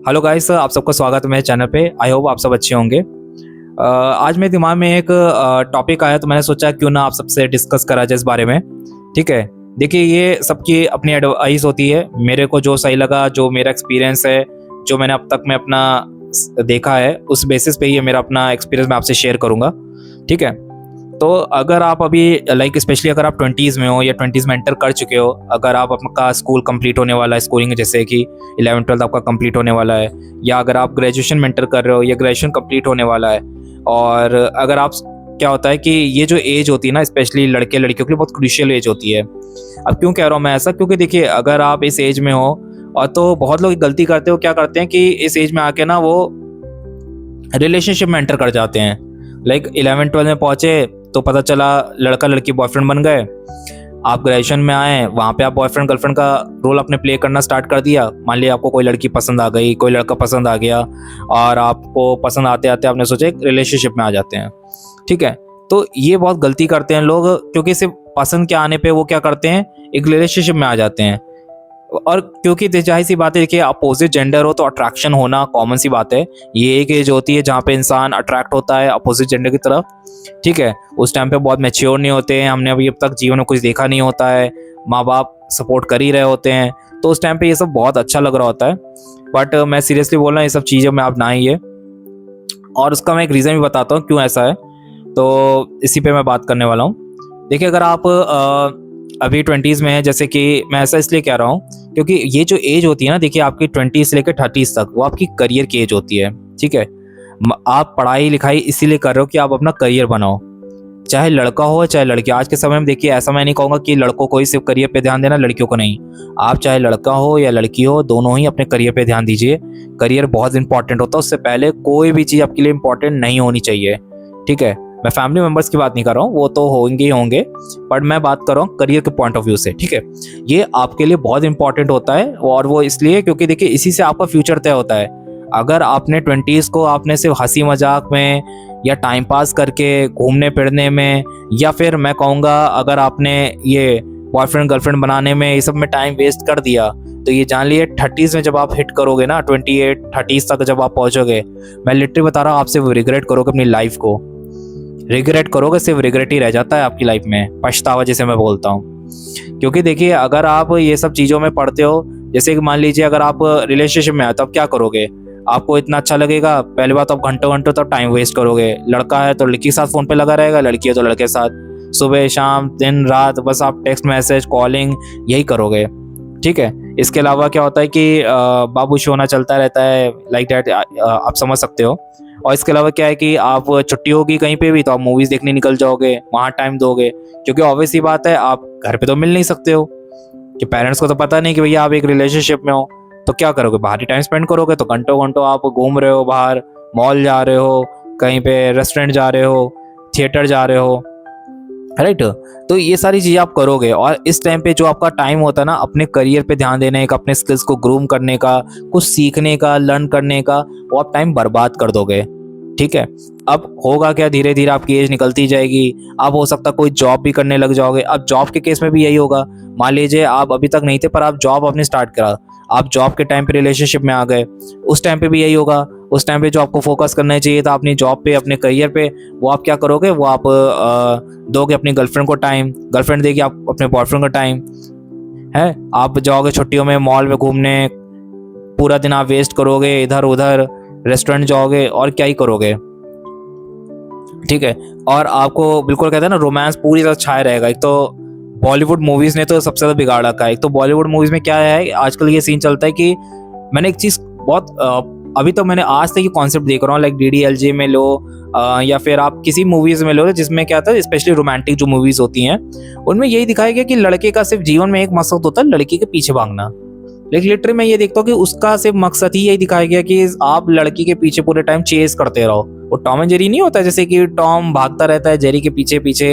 Hello guys, आप सबका स्वागत है मेरे चैनल पे। आई होप आप सब अच्छे होंगे। आज मेरे दिमाग में एक टॉपिक आया तो मैंने सोचा क्यों ना आप सबसे डिस्कस करा जाए इस बारे में। ठीक है, देखिए ये सबकी अपनी एडवाइस होती है। मेरे को जो सही लगा, जो मेरा एक्सपीरियंस है, जो मैंने अब तक में अपना देखा है, उस बेसिस पे ही मेरा अपना एक्सपीरियंस मैं आपसे शेयर करूँगा। ठीक है, तो अगर आप अभी स्पेशली अगर आप 20s में हो या 20s में एंटर कर चुके हो, अगर आप आपका स्कूल कंप्लीट होने वाला है, स्कूलिंग जैसे कि 11th 12th आपका कंप्लीट होने वाला है, या अगर आप ग्रेजुएशन में एंटर कर रहे हो या ग्रेजुएशन कंप्लीट होने वाला है, और अगर आप क्या होता है कि ये जो एज होती है ना, स्पेशली लड़के लड़कियों के लिए बहुत क्रूशियल एज होती है। अब क्यों कह रहा हूँ मैं ऐसा, क्योंकि देखिए अगर आप इस एज में हो और तो बहुत लोग गलती करते हो, क्या करते हैं कि इस एज में आके ना वो रिलेशनशिप में एंटर कर जाते हैं। 11th 12th में पहुंचे तो पता चला लड़का लड़की बॉयफ्रेंड बन गए। आप ग्रेजुएशन में आए, वहाँ पे आप बॉयफ्रेंड गर्लफ्रेंड का रोल अपने प्ले करना स्टार्ट कर दिया। मान लिया आपको कोई लड़की पसंद आ गई, कोई लड़का पसंद आ गया, और आपको पसंद आते आते आपने सोचा एक रिलेशनशिप में आ जाते हैं। ठीक है, तो ये बहुत गलती करते हैं लोग, क्योंकि सिर्फ पसंद के आने पे वो क्या करते हैं, एक रिलेशनशिप में आ जाते हैं। और क्योंकि जाहिर सी बात है कि अपोजिट जेंडर हो तो अट्रैक्शन होना कॉमन सी बात है। ये एक एज होती है जहाँ पे इंसान अट्रैक्ट होता है अपोजिट जेंडर की तरफ। ठीक है, उस टाइम पे बहुत मैच्योर नहीं होते हैं, हमने अभी अब तक जीवन में कुछ देखा नहीं होता है, माँ बाप सपोर्ट कर ही रहे होते हैं, तो उस टाइम पे ये सब बहुत अच्छा लग रहा होता है। बट मैं सीरियसली बोल रहा हूँ, ये सब चीज़ों में आप ना आइए, और उसका मैं एक रीज़न भी बताता हूँ क्यों ऐसा है। तो इसी पे मैं बात करने वाला हूँ। देखिए अगर आप अभी 20s में है, जैसे कि मैं ऐसा इसलिए कह रहा हूँ क्योंकि ये जो एज होती है ना, देखिए आपकी 20 से लेकर 30 तक वो आपकी करियर की एज होती है। ठीक है, आप पढ़ाई लिखाई इसीलिए कर रहे हो कि आप अपना करियर बनाओ, चाहे लड़का हो चाहे लड़की। आज के समय में देखिए ऐसा मैं नहीं कहूँगा कि लड़कों को ही सिर्फ करियर पे ध्यान देना, लड़कियों को नहीं। आप चाहे लड़का हो या लड़की हो, दोनों ही अपने करियर पे ध्यान दीजिए। करियर बहुत इंपॉर्टेंट होता है, उससे पहले कोई भी चीज़ आपके लिए इंपॉर्टेंट नहीं होनी चाहिए। ठीक है, मैं फैमिली मेंबर्स की बात नहीं कर रहा हूँ, वो तो होंगे ही होंगे, बट मैं बात कर रहा हूँ करियर के पॉइंट ऑफ व्यू से। ठीक है, ये आपके लिए बहुत इंपॉर्टेंट होता है, और वो इसलिए क्योंकि देखिए इसी से आपका फ्यूचर तय होता है। अगर आपने 20s को आपने सिर्फ हंसी मजाक में या टाइम पास करके घूमने फिरने में, या फिर मैं कहूँगा अगर आपने ये बॉयफ्रेंड गर्लफ्रेंड बनाने में, ये सब में टाइम वेस्ट कर दिया, तो ये जान लिए 30s में जब आप हिट करोगे ना, 28 30 तक जब आप पहुँचोगे, मैं लिटरली बता रहा हूँ, आप सिर्फ रिग्रेट करोगे अपनी लाइफ को। रिग्रेट करोगे, सिर्फ रिग्रेट ही रह जाता है आपकी लाइफ में, पछतावा जिसे मैं बोलता हूँ। क्योंकि देखिए अगर आप ये सब चीज़ों में पढ़ते हो, जैसे कि मान लीजिए अगर आप रिलेशनशिप में आए तो आप क्या करोगे, आपको इतना अच्छा लगेगा, पहली बात आप घंटों घंटों तक टाइम वेस्ट करोगे। लड़का है तो लड़की के साथ फ़ोन पे लगा रहेगा, लड़की है तो लड़के के साथ सुबह शाम दिन रात बस आप टेक्स्ट मैसेज कॉलिंग यही करोगे। ठीक है, इसके अलावा क्या होता है कि बाबू शोना चलता रहता है, लाइक दैट, आप समझ सकते हो। और इसके अलावा क्या है कि आप छुट्टी होगी कहीं पे भी तो आप मूवीज़ देखने निकल जाओगे, वहाँ टाइम दोगे, क्योंकि ऑब्वियस सी बात है आप घर पे तो मिल नहीं सकते हो, कि पेरेंट्स को तो पता नहीं कि भैया आप एक रिलेशनशिप में हो, तो क्या करोगे, बाहर ही टाइम स्पेंड करोगे। तो घंटों घंटों आप घूम रहे हो बाहर, मॉल जा रहे हो, कहीं पे रेस्टोरेंट जा रहे हो, थिएटर जा रहे हो, राइट। तो ये सारी चीज़ें आप करोगे, और इस टाइम पे जो आपका टाइम होता है ना अपने करियर पे ध्यान देने का, अपने स्किल्स को ग्रूम करने का, कुछ सीखने का, लर्न करने का, वो आप टाइम बर्बाद कर दोगे। ठीक है, अब होगा क्या, धीरे धीरे आपकी एज निकलती जाएगी, अब हो सकता कोई जॉब भी करने लग जाओगे। अब जॉब के केस में भी यही होगा, मान लीजिए आप अभी तक नहीं थे पर आप जॉब आपने स्टार्ट करा, आप जॉब के टाइम पे रिलेशनशिप में आ गए, उस टाइम पे भी यही होगा। उस टाइम पे जो आपको फोकस करना चाहिए था अपनी जॉब पे, अपने करियर पे, वो आप क्या करोगे, वो आप दोगे अपनी गर्लफ्रेंड को टाइम, गर्लफ्रेंड देगी आप अपने बॉयफ्रेंड को टाइम है। आप जाओगे छुट्टियों में मॉल में घूमने, पूरा दिन आप वेस्ट करोगे, इधर उधर रेस्टोरेंट जाओगे, और क्या ही करोगे। ठीक है, और आपको बिल्कुल कहते हैं ना रोमांस पूरी तरह छाया रहेगा। एक तो बॉलीवुड मूवीज ने तो सबसे ज्यादा बिगाड़ रखा है। एक तो बॉलीवुड मूवीज में क्या है आजकल ये सीन चलता है कि मैंने एक चीज बहुत अभी तो मैंने आज तक ये कॉन्सेप्ट देख रहा हूँ, लाइक DDLJ में लो, या फिर आप किसी मूवीज में लो जिसमें क्या था, स्पेशली रोमांटिक जो मूवीज होती हैं उनमें यही दिखाया गया कि लड़के का सिर्फ जीवन में एक मकसद होता है लड़की के पीछे भागना। लेकिन लिटरली मैं ये देखता हूँ कि उसका सिर्फ मकसद ही यही दिखाया गया कि आप लड़की के पीछे पूरे टाइम चेस करते रहो। वो टॉम एंड जेरी नहीं होता है, जैसे कि टॉम भागता रहता है जेरी के पीछे पीछे,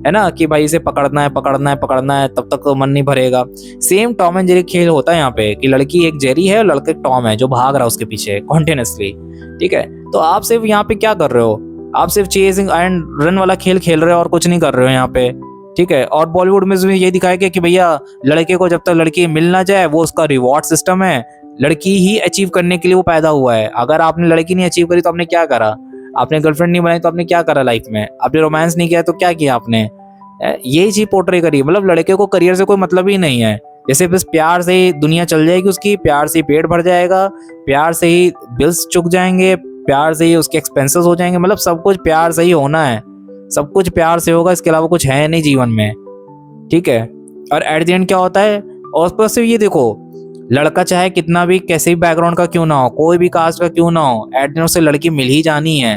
है ना, कि भाई इसे पकड़ना है पकड़ना है पकड़ना है, तब तक मन नहीं भरेगा। सेम टॉम एंड जेरी खेल होता है यहाँ पे, कि लड़की एक जेरी है और लड़का एक टॉम है जो भाग रहा है उसके पीछे कॉन्टिन्यूसली। ठीक है, तो आप सिर्फ यहाँ पे क्या कर रहे हो, आप सिर्फ चेजिंग एंड रन वाला खेल खेल रहे हो और कुछ नहीं कर रहे हो यहाँ पे। ठीक है। और बॉलीवुड में ये दिखाया गया कि भैया लड़के को जब तक लड़की मिल ना जाए वो उसका रिवॉर्ड सिस्टम है, लड़की ही अचीव करने के लिए वो पैदा हुआ है। अगर आपने लड़की नहीं अचीव करी तो आपने क्या करा? आपने गर्लफ्रेंड नहीं बनाई तो आपने क्या करा लाइफ में? आपने रोमांस नहीं किया तो क्या किया आपने? यही चीज पोर्ट्रे करी, मतलब लड़के को करियर से कोई मतलब ही नहीं है। जैसे बस प्यार से ही दुनिया चल जाएगी उसकी, प्यार से ही पेट भर जाएगा, प्यार से ही बिल्स चुक जाएंगे, प्यार से ही उसके एक्सपेंसेस हो जाएंगे, मतलब सब कुछ प्यार से ही होना है, सब कुछ प्यार से होगा, इसके अलावा कुछ है नहीं जीवन में। ठीक है। और एट द एंड क्या होता है? और ऊपर से ये देखो, लड़का चाहे कितना भी कैसे भी बैकग्राउंड का क्यों ना हो, कोई भी कास्ट का क्यों ना हो, एट द एंड उसे लड़की मिल ही जानी है।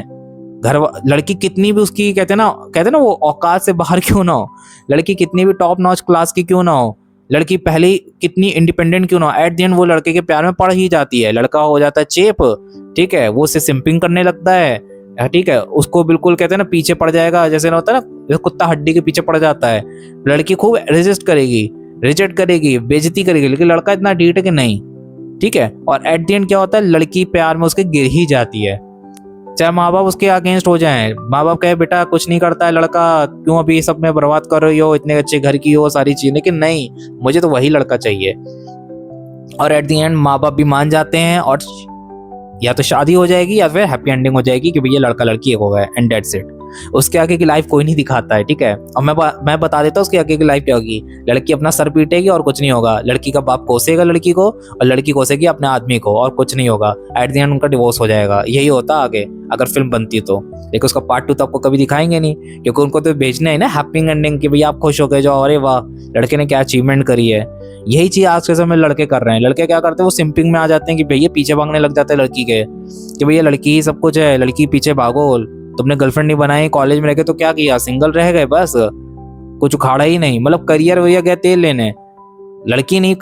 लड़की कितनी भी उसकी कहते हैं ना वो औकात से बाहर क्यों ना हो, लड़की कितनी भी टॉप नॉच क्लास की क्यों ना हो, लड़की पहले कितनी इंडिपेंडेंट क्यों ना हो, एट द एंड वो लड़के के प्यार में पड़ ही जाती है। लड़का हो जाता है चेप, ठीक है, वो उसे सिंपिंग करने लगता है, ठीक है, उसको बिल्कुल कहते हैं ना पीछे पड़ जाएगा, जैसे ना होता है ना कुत्ता हड्डी के पीछे पड़ जाता है। लड़की खूब रेजिस्ट करेगी, रिजेक्ट करेगी, बेइज्जती करेगी, लेकिन लड़का इतना ढीठ है कि नहीं। ठीक है। और एट द एंड क्या होता है? लड़की प्यार में उसके गिर ही जाती है, चाहे माँ बाप उसके अगेंस्ट हो जाएं। माँ बाप कहे बेटा कुछ नहीं करता है लड़का, क्यों अभी सब में बर्बाद कर रही हो, इतने अच्छे घर की हो, सारी चीजें, लेकिन नहीं, मुझे तो वही लड़का चाहिए। और एट द एंड माँ बाप भी मान जाते हैं और या तो शादी हो जाएगी या फिर हैप्पी एंडिंग हो जाएगी कि भैया लड़का लड़की एक हो गए एंड दैट्स इट। उसके आगे की लाइफ कोई नहीं दिखाता है। ठीक है। और मैं बता देता हूँ उसके आगे की लाइफ क्या होगी। लड़की अपना सर पीटेगी और कुछ नहीं होगा, लड़की का बाप कोसेगा लड़की को और लड़की कोसेगी अपने आदमी को और कुछ नहीं होगा। एट द एंड उनका डिवोर्स हो जाएगा। यही होता आगे अगर फिल्म बनती तो, लेकिन उसका पार्ट 2 तो आपको कभी दिखाएंगे नहीं, क्योंकि उनको तो भेजना है ना हैप्पी एंडिंग कि भैया आप खुश हो गए जाओ, अरे वाह लड़के ने क्या अचीवमेंट करी है। यही चीज आज के समय में लड़के कर रहे हैं। लड़के क्या करते हैं? वो सिंपिंग में आ जाते हैं कि भैया पीछे भागने लग जाते हैं लड़की के, कि भैया लड़की ही सब कुछ है, लड़की पीछे भागो, तुमने गर्लफ्रेंड नहीं बनाई, कॉलेज में रह के तो क्या किया, सिंगल रह गए बस, कुछ उखाड़ा ही नहीं, मतलब करियर भैया गए तेल लेने, लड़की नहीं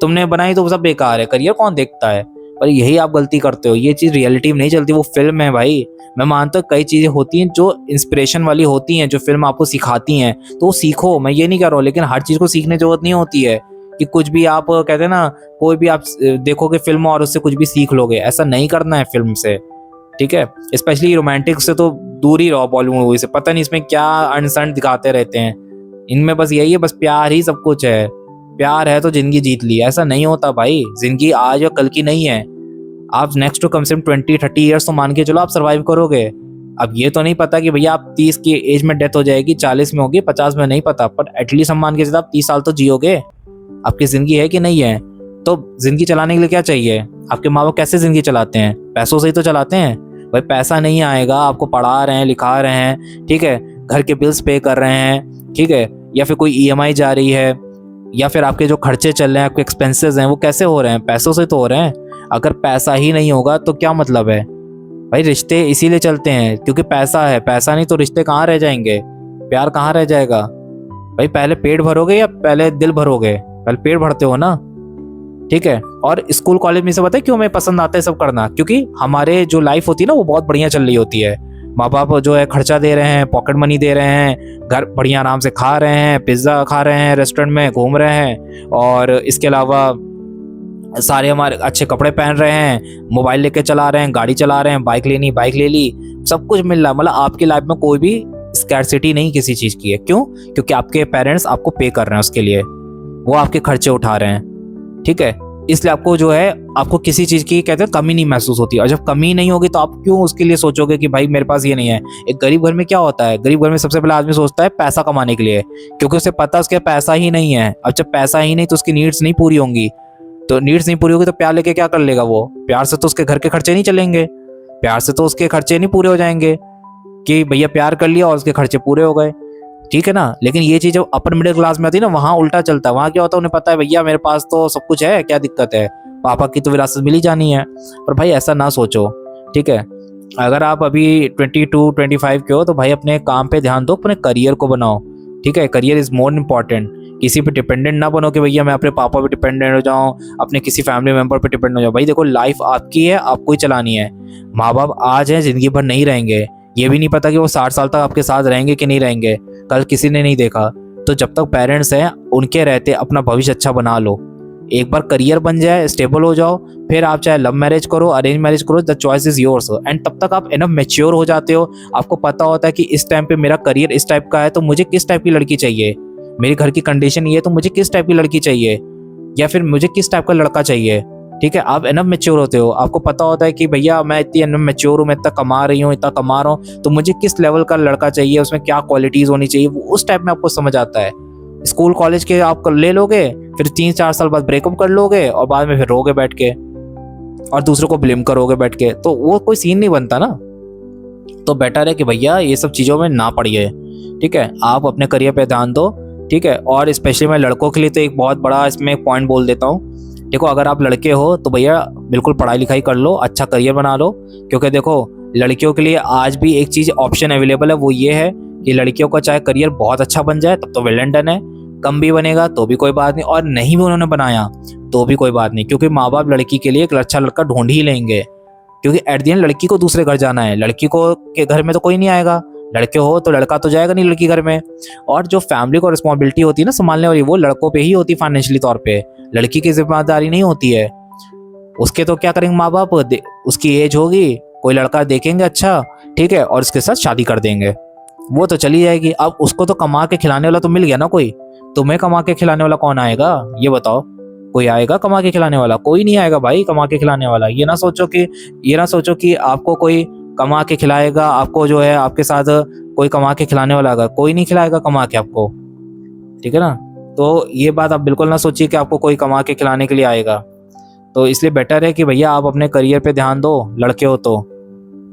तुमने बनाई तो सब बेकार है, करियर कौन देखता है। पर यही आप गलती करते हो, ये चीज रियलिटी में नहीं चलती, वो फिल्म है भाई। मैं मानता हूँ कई चीजें होती हैं जो इंस्पिरेशन वाली होती हैं, जो फिल्म आपको सिखाती हैं, तो वो सीखो, मैं ये नहीं कर रहा हूँ, लेकिन हर चीज को सीखने की जरूरत नहीं होती है कि कुछ भी आप कहते हैं ना, कोई भी आप देखोगे फिल्म और उससे कुछ भी सीख लोगे, ऐसा नहीं करना है फिल्म से। ठीक है। स्पेशली रोमांटिक से तो दूर ही रहो बॉलीवुड मूवी से, पता नहीं इसमें क्या अनसन दिखाते रहते हैं। इनमें बस यही है, बस प्यार ही सब कुछ है, प्यार है तो जिंदगी जीत ली, ऐसा नहीं होता भाई। जिंदगी आज और कल की नहीं है। आप नेक्स्ट टू कम से कम 20-30 ईयर्स तो मान के चलो आप सर्वाइव करोगे। अब ये तो नहीं पता कि भैया आप 30 की एज में डेथ हो जाएगी, 40 में होगी, 50 में नहीं पता, पर एटलीस्ट हम मान के चलो आप 30 साल तो जियोगे। आपकी जिंदगी है कि नहीं है? तो जिंदगी चलाने के लिए क्या चाहिए? आपके माँ बाप कैसे जिंदगी चलाते हैं? पैसों से ही तो चलाते हैं भाई। पैसा नहीं आएगा, आपको पढ़ा रहे हैं, लिखा रहे हैं, ठीक है, घर के बिल्स पे कर रहे हैं, ठीक है, या फिर कोई ईएमआई जा रही है, या फिर आपके जो खर्चे चल रहे हैं, आपके एक्सपेंसेस हैं, वो कैसे हो रहे हैं? पैसों से तो हो रहे हैं। अगर पैसा ही नहीं होगा तो क्या मतलब है भाई? रिश्ते इसीलिए चलते हैं क्योंकि पैसा है, पैसा नहीं तो रिश्ते कहाँ रह जाएंगे, प्यार कहाँ रह जाएगा भाई? पहले पेट भरोगे या पहले दिल भरोगे? पहले पेट भरते हो ना। ठीक है। और स्कूल कॉलेज में से पता है क्यों हमें पसंद आता है सब करना? क्योंकि हमारे जो लाइफ होती है ना वो बहुत बढ़िया चल रही होती है। माँ बाप जो है खर्चा दे रहे हैं, पॉकेट मनी दे रहे हैं, घर बढ़िया आराम से खा रहे हैं, पिज्जा खा रहे हैं, रेस्टोरेंट में घूम रहे हैं, और इसके अलावा सारे हमारे अच्छे कपड़े पहन रहे हैं, मोबाइल लेके चला रहे हैं, गाड़ी चला रहे हैं, बाइक लेनी बाइक ले ली, सब कुछ मिल रहा है। मतलब आपकी लाइफ में कोई भी स्कैर्सिटी नहीं किसी चीज की है। क्यों? क्योंकि आपके पेरेंट्स आपको पे कर रहे हैं उसके लिए, वो आपके खर्चे उठा रहे हैं। ठीक है। इसलिए आपको जो है आपको किसी चीज की कहते हैं कमी नहीं महसूस होती। और जब कमी नहीं होगी तो आप क्यों उसके लिए सोचोगे कि भाई मेरे पास ये नहीं है। एक गरीब घर में क्या होता है? गरीब घर में सबसे पहले आदमी सोचता है पैसा कमाने के लिए, क्योंकि उसे पता है उसके पैसा ही नहीं है। अब जब पैसा ही नहीं तो उसकी नीड्स नहीं पूरी होंगी, तो नीड्स नहीं पूरी होगी तो प्यार लेके क्या कर लेगा वो? प्यार से तो उसके घर के खर्चे नहीं चलेंगे, प्यार से तो उसके खर्चे नहीं पूरे हो जाएंगे कि भैया प्यार कर लिया और उसके खर्चे पूरे हो गए। ठीक है ना। लेकिन ये चीज जब अपर मिडिल क्लास में आती है ना, वहां उल्टा चलता है। वहां क्या होता है, उन्हें पता है भैया मेरे पास तो सब कुछ है, क्या दिक्कत है, पापा की तो विरासत मिल ही जानी है। पर भाई ऐसा ना सोचो। ठीक है। अगर आप अभी 22-25 के हो तो भाई अपने काम पे ध्यान दो, अपने करियर को बनाओ। ठीक है। Career is more important. किसी पे डिपेंडेंट ना बनो कि भैया मैं अपने पापा पे डिपेंडेंट हो जाऊं, अपने किसी फैमिली मेंबर पे डिपेंडेंट हो जाऊं। भाई देखो लाइफ आपकी है, आपको ही चलानी है। माँ बाप आज है, जिंदगी भर नहीं रहेंगे। ये भी नहीं पता कि वो 60 साल तक आपके साथ रहेंगे कि नहीं रहेंगे, कल किसी ने नहीं देखा। तो जब तक पेरेंट्स हैं उनके रहते अपना भविष्य अच्छा बना लो। एक बार करियर बन जाए, स्टेबल हो जाओ, फिर आप चाहे लव मैरिज करो, अरेंज मैरिज करो, the choice is yours. And तब तक आप इनफ मैच्योर हो जाते हो, आपको पता होता है कि इस टाइम पे मेरा करियर इस टाइप का है, तो मुझे किस टाइप की लड़की चाहिए, मेरे घर की कंडीशन ये है तो मुझे किस टाइप की लड़की चाहिए, या फिर मुझे किस टाइप का लड़का चाहिए। ठीक है, आप इनफ मैच्योर होते हो, आपको पता होता है कि भैया मैं इतनी इनफ मैच्योर हूँ, मैं इतना कमा रही हूँ, इतना कमा रहा हूँ, तो मुझे किस लेवल का लड़का चाहिए, उसमें क्या क्वालिटीज होनी चाहिए, वो उस टाइप में आपको समझ आता है। स्कूल कॉलेज के आप ले लोगे, फिर 3-4 साल बाद ब्रेकअप कर लोगे और बाद में फिर रोगे बैठ के और दूसरों को ब्लेम करोगे बैठ के, तो वो कोई सीन नहीं बनता ना। तो बेटर है कि भैया ये सब चीज़ों में ना पड़िए। ठीक है, आप अपने करियर पे ध्यान दो। ठीक है, और स्पेशली मैं लड़कों के लिए तो एक बहुत बड़ा इसमें एक पॉइंट बोल देता हूँ। देखो, अगर आप लड़के हो तो भैया बिल्कुल पढ़ाई लिखाई कर लो, अच्छा करियर बना लो, क्योंकि देखो लड़कियों के लिए आज भी एक चीज़ ऑप्शन अवेलेबल है, वो ये है कि लड़कियों का चाहे करियर बहुत अच्छा बन जाए तब तो वेल एंड डन है, कम भी बनेगा तो भी कोई बात नहीं, और नहीं भी उन्होंने बनाया तो भी कोई बात नहीं, क्योंकि माँ बाप लड़की के लिए एक अच्छा लड़का ढूंढ ही लेंगे। क्योंकि एट द एंड लड़की को दूसरे घर जाना है, लड़की को के घर में तो कोई नहीं आएगा, लड़के हो तो लड़का तो जाएगा नहीं लड़की घर में। और जो फैमिली को रिस्पॉन्सिबिलिटी होती है ना संभालने वाली, वो लड़कों पे ही होती है फाइनेंशियली तौर पे, लड़की की जिम्मेदारी नहीं होती है। उसके तो क्या करेंगे माँ बाप, उसकी एज होगी, कोई लड़का देखेंगे अच्छा, ठीक है, और उसके साथ शादी कर देंगे, वो तो चली जाएगी। अब उसको तो कमा के खिलाने वाला तो मिल गया ना कोई, तुम्हें कमा के खिलाने वाला कौन आएगा ये बताओ? कोई आएगा कमा के खिलाने वाला? कोई नहीं आएगा भाई कमा के खिलाने वाला। ये ना सोचो कि आपको कोई कमा के खिलाएगा, आपको जो है आपके साथ कोई कमा के खिलाने वाला आएगा, कोई नहीं खिलाएगा कमा के आपको। ठीक है ना, तो ये बात आप बिल्कुल ना सोचिए कि आपको कोई कमा के खिलाने के लिए आएगा। तो इसलिए बेटर है कि भैया आप अपने करियर पे ध्यान दो, लड़के हो तो।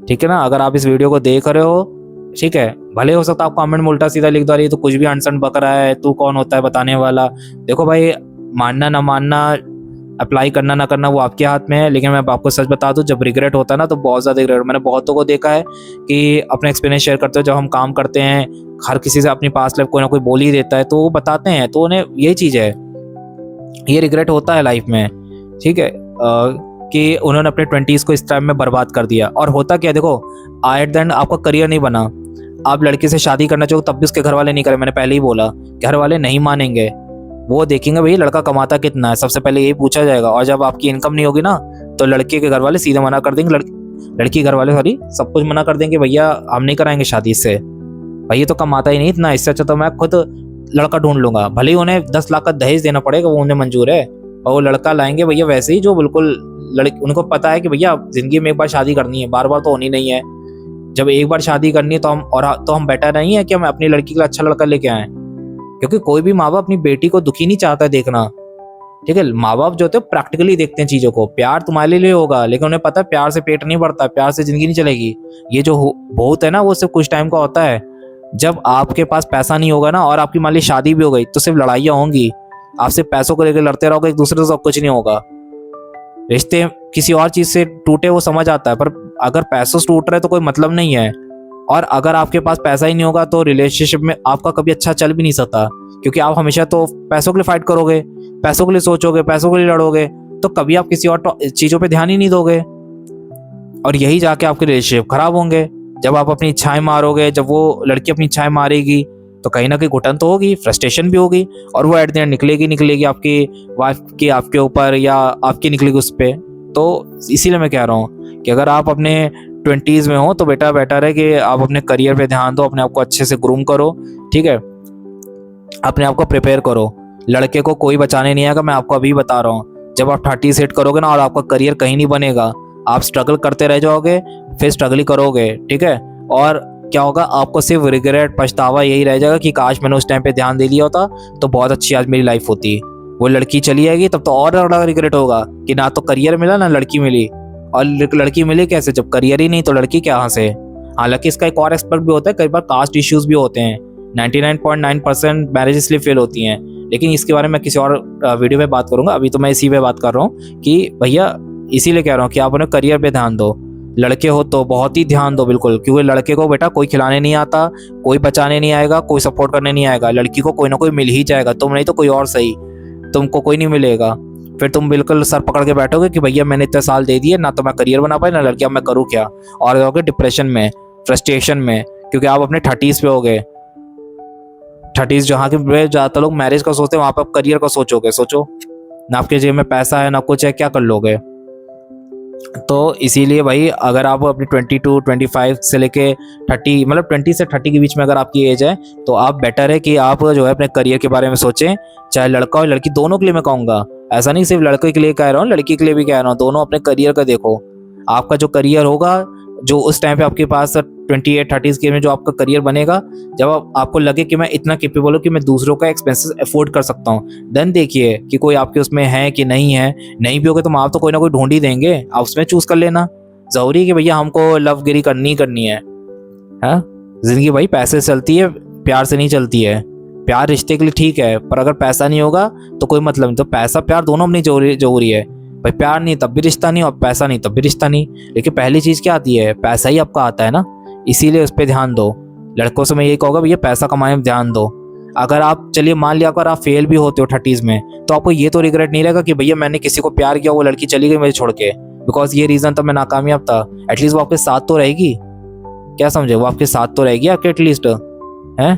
ठीक है ना, अगर आप इस वीडियो को देख रहे हो, ठीक है, भले हो सकता है आप कमेंट में उल्टा सीधा लिख दो, ये तो कुछ भी अनसन बक रहा है, तू कौन होता है बताने वाला। देखो भाई, मानना ना मानना, अप्लाई करना ना करना वो आपके हाथ में है, लेकिन मैं आपको सच बता दूं, जब रिग्रेट होता है ना तो बहुत ज़्यादा रिग्रेट। मैंने बहुतों को देखा है कि अपने एक्सपीरियंस शेयर करते हो, जब हम काम करते हैं, हर किसी से अपनी पास्ट लाइफ कोई ना कोई बोल ही देता है, तो वो बताते हैं, तो उन्हें यही चीज़ है, ये रिग्रेट होता है लाइफ में। ठीक है, कि उन्होंने अपने 20s को इस टाइम में बर्बाद कर दिया। और होता क्या, देखो एट द एंड आपका करियर नहीं बना, आप लड़की से शादी करना चाहो तब भी उसके घर वाले नहीं करें, मैंने पहले ही बोला, घर वाले नहीं मानेंगे, वो देखेंगे भाई लड़का कमाता कितना है, सबसे पहले यही पूछा जाएगा। और जब आपकी इनकम नहीं होगी ना तो लड़के के घर वाले सीधे मना कर देंगे, लड़की घर वाले सॉरी सब कुछ मना कर देंगे, भैया हम नहीं कराएंगे शादी इससे, भाई ये तो कमाता ही नहीं इतना, इससे अच्छा तो मैं खुद लड़का ढूंढ लूंगा, भले ही उन्हें 10 लाख का दहेज देना पड़ेगा, वो उन्हें मंजूर है, और वो लड़का लाएंगे भैया वैसे ही जो बिल्कुल उनको पता है कि भैया जिंदगी में एक बार शादी करनी है, बार बार तो होनी नहीं है, जब एक बार शादी करनी है तो हम बेटर नहीं है कि हम अपनी लड़की के लिए अच्छा लड़का लेके आए, क्योंकि कोई भी माँ बाप अपनी बेटी को दुखी नहीं चाहता है देखना। ठीक है, माँ बाप जो होते हैं प्रैक्टिकली देखते हैं चीजों को, प्यार तुम्हारे लिए होगा लेकिन उन्हें पता है प्यार से पेट नहीं भरता, प्यार से जिंदगी नहीं चलेगी। ये जो बहुत है ना वो सिर्फ कुछ टाइम का होता है, जब आपके पास पैसा नहीं होगा ना और आपकी मान ली शादी भी हो गई तो सिर्फ लड़ाइयाँ होंगी, आप सिर्फ पैसों को लेकर लड़ते रहोगे एक दूसरे से, सब कुछ नहीं होगा। रिश्ते किसी और चीज से टूटे वो समझ आता है, पर अगर पैसों से टूट रहे तो कोई मतलब नहीं है। और अगर आपके पास पैसा ही नहीं होगा तो रिलेशनशिप में आपका कभी अच्छा चल भी नहीं सकता, क्योंकि आप हमेशा तो पैसों के लिए फाइट करोगे, पैसों के लिए सोचोगे, पैसों के लिए लड़ोगे, तो कभी आप किसी और चीजों पे ध्यान ही नहीं दोगे, और यही जाके आपके रिलेशनशिप खराब होंगे। जब आप अपनी इच्छाएं मारोगे, जब वो लड़की अपनी इच्छाएं मारेगी, तो कहीं ना कहीं घुटन तो होगी, फ्रस्ट्रेशन भी होगी, और वो एट द एंड निकलेगी आपकी वाइफ की आपके ऊपर, या आपकी निकलेगी उस पर। तो इसीलिए मैं कह रहा हूँ कि अगर आप अपने 20s में हो तो बेटा बेटर है कि आप अपने करियर पे ध्यान दो, अपने आप को अच्छे से ग्रूम करो। ठीक है, अपने आप को प्रिपेयर करो, लड़के को कोई बचाने नहीं आएगा, मैं आपको अभी बता रहा हूँ। जब आप 30 हिट करोगे ना और आपका करियर कहीं नहीं बनेगा, आप स्ट्रगल करते रह जाओगे, फिर स्ट्रगल ही करोगे। ठीक है, और क्या होगा, आपको सिर्फ रिग्रेट, पछतावा यही रह जाएगा कि काश मैंने उस टाइम पे ध्यान दे दिया होता तो बहुत अच्छी आज मेरी लाइफ होती। वो लड़की चली जाएगी तब तो और बड़ा रिग्रेट होगा कि ना तो करियर मिला ना लड़की मिली, और लड़की मिली कैसे जब करियर ही नहीं, तो लड़की कहाँ से। हालांकि इसका एक और एक्सपेक्ट भी होता है, कई बार कास्ट इश्यूज भी होते हैं, 99.9% मैरिज इसलिए फेल होती हैं, लेकिन इसके बारे में मैं किसी और वीडियो में बात करूंगा, अभी तो मैं इसी पे बात कर रहा हूँ कि भैया इसीलिए कह रहा हूँ कि आप अपने करियर पे ध्यान दो। लड़के हो तो बहुत ही ध्यान दो बिल्कुल, क्योंकि लड़के को बेटा कोई खिलाने नहीं आता, कोई बचाने नहीं आएगा, कोई सपोर्ट करने नहीं आएगा, लड़की को कोई ना कोई मिल ही जाएगा, तुम नहीं तो कोई और सही, तुमको कोई नहीं मिलेगा। फिर तुम बिल्कुल सर पकड़ के बैठोगे कि भैया मैंने इतने साल दे दिए, ना तो मैं करियर बना पाई ना लड़की, अब मैं करूँ क्या, और जाओगे डिप्रेशन में, फ्रस्ट्रेशन में, क्योंकि आप अपने 30s पे हो गए। 30s जहाँ के ज़्यादातर लोग मैरिज का सोचते हैं, वहाँ पर आप करियर का सोचोगे। सोचो ना आपके जेब में पैसा है ना कुछ है, क्या कर लोगे। तो इसीलिए भाई अगर आप अपनी 22-25 से लेके 30, मतलब 20 से 30 के बीच में अगर आपकी एज है, तो आप बेटर है कि आप जो है अपने करियर के बारे में सोचें। चाहे लड़का हो लड़की, दोनों के लिए मैं कहूँगा, ऐसा नहीं सिर्फ लड़के के लिए कह रहा हूँ, लड़की के लिए भी कह रहा हूँ, दोनों अपने करियर का देखो। आपका जो करियर होगा, जो उस टाइम पे आपके पास 28-30 के में जो आपका करियर बनेगा, जब आपको लगे कि मैं इतना कैपेबल हूँ कि मैं दूसरों का एक्सपेंसेस अफोर्ड कर सकता हूँ, देन देखिए कि कोई आपके उसमें है कि नहीं है। नहीं भी होगे तो आप तो कोई ना कोई ढूंढ ही देंगे, आप उसमें चूज कर लेना। जरूरी है कि भैया हमको लव गिरी करनी ही करनी है। हाँ, जिंदगी भाई पैसे से चलती है, प्यार से नहीं चलती है। प्यार रिश्ते के लिए ठीक है, पर अगर पैसा नहीं होगा तो कोई मतलब नहीं। तो पैसा प्यार दोनों अपनी जरूरी है भाई। प्यार नहीं तब भी रिश्ता नहीं, और पैसा नहीं तब भी रिश्ता नहीं। लेकिन पहली चीज क्या आती है, पैसा ही आपका आता है ना, इसीलिए उस पर ध्यान दो। लड़कों से मैं यही कहूँगा, भैया पैसा कमाने में ध्यान दो। अगर आप, चलिए मान लिया अगर आप फेल भी होते हो 30s में, तो आपको ये तो रिग्रेट नहीं रहेगा कि भैया मैंने किसी को प्यार किया, वो लड़की चली गई मुझे छोड़ के, बिकॉज ये रीजन था मैं नाकामयाब था। एटलीस्ट वो आपके साथ तो रहेगी, क्या समझे, वो आपके साथ तो रहेगी आपके एटलीस्ट, है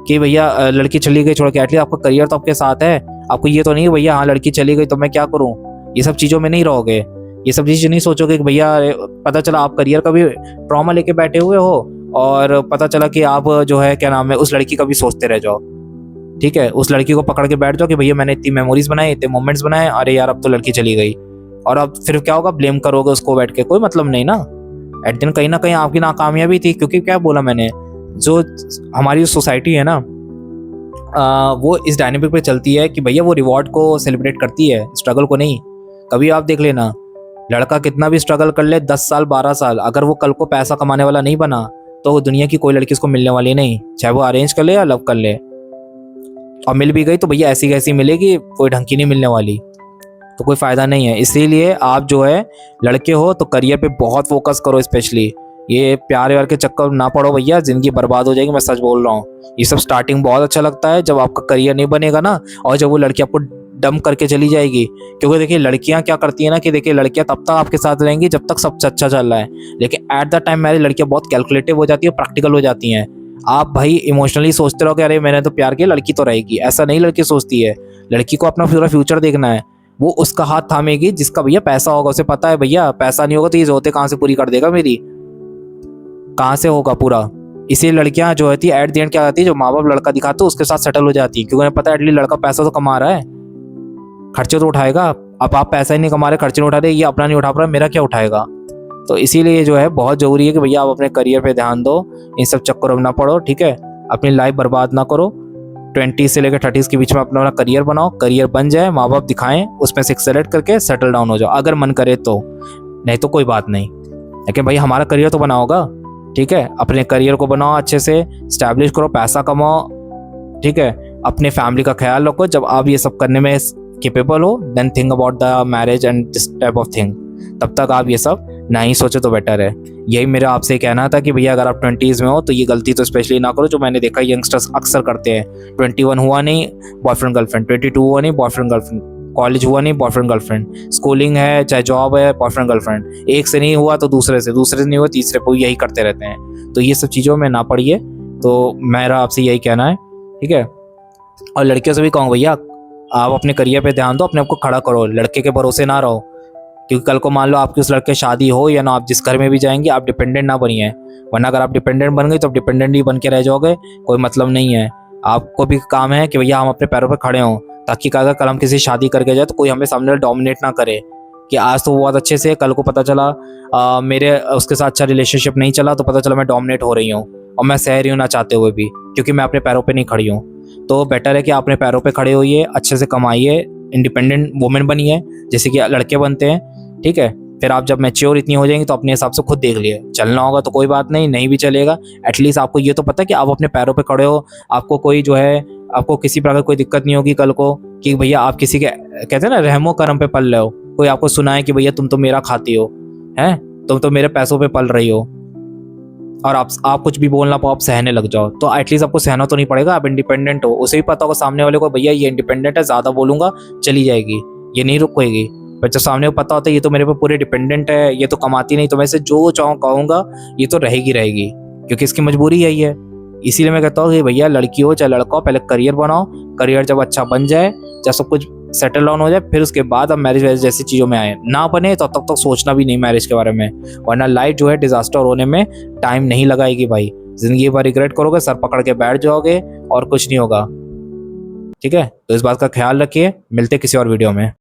कि भैया लड़की चली गई छोड़ के, एटलीस्ट आपका करियर तो आपके साथ है। आपको ये तो नहीं भैया हाँ लड़की चली गई तो मैं क्या करूँ, ये सब चीज़ों में नहीं रहोगे। ये सब चीज़ नहीं सोचोगे कि भैया पता चला आप करियर का भी ट्रॉमा लेके बैठे हुए हो, और पता चला कि आप जो है क्या नाम है उस लड़की का भी सोचते रह जाओ। ठीक है, उस लड़की को पकड़ के बैठ जाओ कि भैया मैंने इतनी मेमोरीज बनाई, इतने मोमेंट्स बनाए, अरे यार अब तो लड़की चली गई, और अब फिर क्या होगा, ब्लेम करोगे उसको बैठ के, कोई मतलब नहीं ना। एट दिन कहीं ना कहीं आपकी नाकामयाबी थी, क्योंकि क्या बोला मैंने, जो हमारी सोसाइटी है ना, वो इस डायनेमिक पे चलती है कि भैया वो रिवॉर्ड को सेलिब्रेट करती है, स्ट्रगल को नहीं। कभी आप देख लेना, लड़का कितना भी स्ट्रगल कर ले 10 साल 12 साल, अगर वो कल को पैसा कमाने वाला नहीं बना, तो दुनिया की कोई लड़की उसको मिलने वाली नहीं, चाहे वो अरेंज कर ले या लव कर ले। और मिल भी गई तो भैया ऐसी कैसी मिलेगी, कोई ढंग की नहीं मिलने वाली, तो कोई फायदा नहीं है। इसीलिए आप जो है लड़के हो तो करियर पे बहुत फोकस करो, स्पेशली ये प्यार व्यार के चक्कर ना पड़ो भैया, जिंदगी बर्बाद हो जाएगी, मैं सच बोल रहा हूँ। ये सब स्टार्टिंग बहुत अच्छा लगता है, जब आपका करियर नहीं बनेगा ना, और जब वो लड़की आपको डम करके चली जाएगी। क्योंकि देखिए लड़कियां क्या करती है ना, कि देखिए लड़कियां तब तक आपके साथ रहेंगी जब तक सब अच्छा चल रहा है, लेकिन एट द टाइम मेरी लड़कियां बहुत कैलकुलेटिव हो जाती है, प्रैक्टिकल हो जाती हैं। आप भाई इमोशनली सोचते रहो कि अरे मैंने तो प्यार किया, लड़की तो रहेगी, ऐसा नहीं लड़की सोचती है। लड़की को अपना पूरा फ्यूचर देखना है, वो उसका हाथ थामेगी जिसका भैया पैसा होगा। उसे पता है भैया पैसा नहीं होगा तो ये जोते कहाँ से पूरी कर देगा, मेरी कहाँ से होगा पूरा। इसी लड़कियां जो होती है एट द एंड क्या करती है, जो माँ बाप लड़का दिखाते हैं उसके साथ सेटल हो जाती है, क्योंकि उन्हें पता है एटलीस्ट लड़का पैसा तो कमा रहा है, खर्चे तो उठाएगा। अब आप पैसा ही नहीं कमा रहे, खर्चे नहीं उठा रहे, ये अपना नहीं उठा पा रहा, मेरा क्या उठाएगा। तो इसीलिए जो है बहुत जरूरी है कि भैया आप अपने करियर पे ध्यान दो, इन सब चक्करों में ना पड़ो, ठीक है। अपनी लाइफ बर्बाद ना करो। 20 से लेकर 30 के बीच में अपना करियर बनाओ, करियर बन जाए, माँ बाप दिखाएं, उसमें से सेलेक्ट करके सेटल डाउन हो जाओ, अगर मन करे तो, नहीं तो कोई बात नहीं। लेकिन भाई हमारा करियर तो बना होगा, ठीक है। अपने करियर को बनाओ, अच्छे से स्टैब्लिश करो, पैसा कमाओ, ठीक है। अपने फैमिली का ख्याल रखो। जब आप ये सब करने में केपेबल हो, then think about the marriage and this type of thing. तब तक आप ये सब नहीं सोचे तो बेटर है। यही मेरा आपसे कहना था कि भैया अगर आप 20s में हो तो ये गलती तो स्पेशली ना करो, जो मैंने देखा यंगस्टर्स अक्सर करते हैं। 21 हुआ नहीं बॉयफ्रेंड गर्लफ्रेंड, 22 हुआ नहीं बॉयफ्रेंड गर्लफ्रेंड, कॉलेज हुआ नहीं बॉयफ्रेंड गर्लफ्रेंड, स्कूलिंग है चाहे जॉब है बॉयफ्रेंड गर्लफ्रेंड, एक से नहीं हुआ तो दूसरे से, दूसरे से नहीं हुआ तीसरे को, यही करते रहते हैं। तो ये सब चीज़ों में ना पड़िए, तो मेरा आपसे यही कहना है, ठीक है। और लड़कियों से भी कहूँ भैया आप अपने करियर पे ध्यान दो, अपने आप को खड़ा करो, लड़के के भरोसे ना रहो। क्योंकि कल को मान लो आपकी उस लड़के शादी हो या ना, आप जिस घर में भी जाएंगे आप डिपेंडेंट ना बनिए, वरना अगर आप डिपेंडेंट बन गए तो आप डिपेंडेंट ही बन के रह जाओगे, कोई मतलब नहीं है। आपको भी काम है कि भैया हम अपने पैरों पर खड़े हों, ताकि अगर कल हम किसी शादी करके जाए तो कोई हमें सामने डोमिनेट ना करे, कि आज तो वो बहुत अच्छे से, कल को पता चला मेरे उसके साथ अच्छा रिलेशनशिप नहीं चला तो पता चला मैं डोमिनेट हो रही हूँ और मैं सह रही हूँ ना चाहते हुए भी, क्योंकि मैं अपने पैरों पे नहीं खड़ी हूँ। तो बेटर है कि आप अपने पैरों पे खड़े होइए, अच्छे से कमाइए, इंडिपेंडेंट वुमेन बनिए जैसे कि लड़के बनते हैं, ठीक है। फिर आप जब मैच्योर इतनी हो जाएंगी तो अपने हिसाब से खुद देख लिए, चलना होगा तो कोई बात नहीं, नहीं भी चलेगा, एटलीस्ट आपको ये तो पता है कि आप अपने पैरों पे खड़े हो, आपको कोई जो है, आपको किसी प्रकार कोई दिक्कत नहीं होगी कल को कि भैया आप किसी के कहते हैं ना रहमो करम पे पल रहे हो, कोई आपको सुनाए कि भैया तुम तो मेरा खाती हो, हैं तुम तो मेरे पैसों पे पल रही हो, और आप कुछ भी बोलना पाओ, आप सहने लग जाओ। तो एटलीस्ट आपको सहना तो नहीं पड़ेगा, आप इंडिपेंडेंट हो। उसे भी पता होगा सामने वाले को भैया ये इंडिपेंडेंट है, ज़्यादा बोलूंगा चली जाएगी, ये नहीं रुकेगी। पर जब सामने को पता होता है ये तो मेरे पे पूरे डिपेंडेंट है, ये तो कमाती नहीं, तो मैं इसे जो चाहूँ कहूँगा ये तो रहेगी रहेगी, क्योंकि इसकी मजबूरी यही है। इसीलिए मैं कहता हूँ कि भैया लड़की हो चाहे लड़का हो, पहले करियर बनाओ, करियर जब अच्छा बन जाए, जब सब कुछ सेटल डाउन हो जाए, फिर उसके बाद अब मैरिज वैरिज जैसी चीज़ों में आए। ना बने तो तब तक सोचना भी नहीं मैरिज के बारे में, वरना लाइफ जो है डिजास्टर होने में टाइम नहीं लगाएगी भाई। जिंदगी भर रिग्रेट करोगे, सर पकड़ के बैठ जाओगे और कुछ नहीं होगा। ठीक है, तो इस बात का ख्याल रखिए। मिलते किसी और वीडियो में।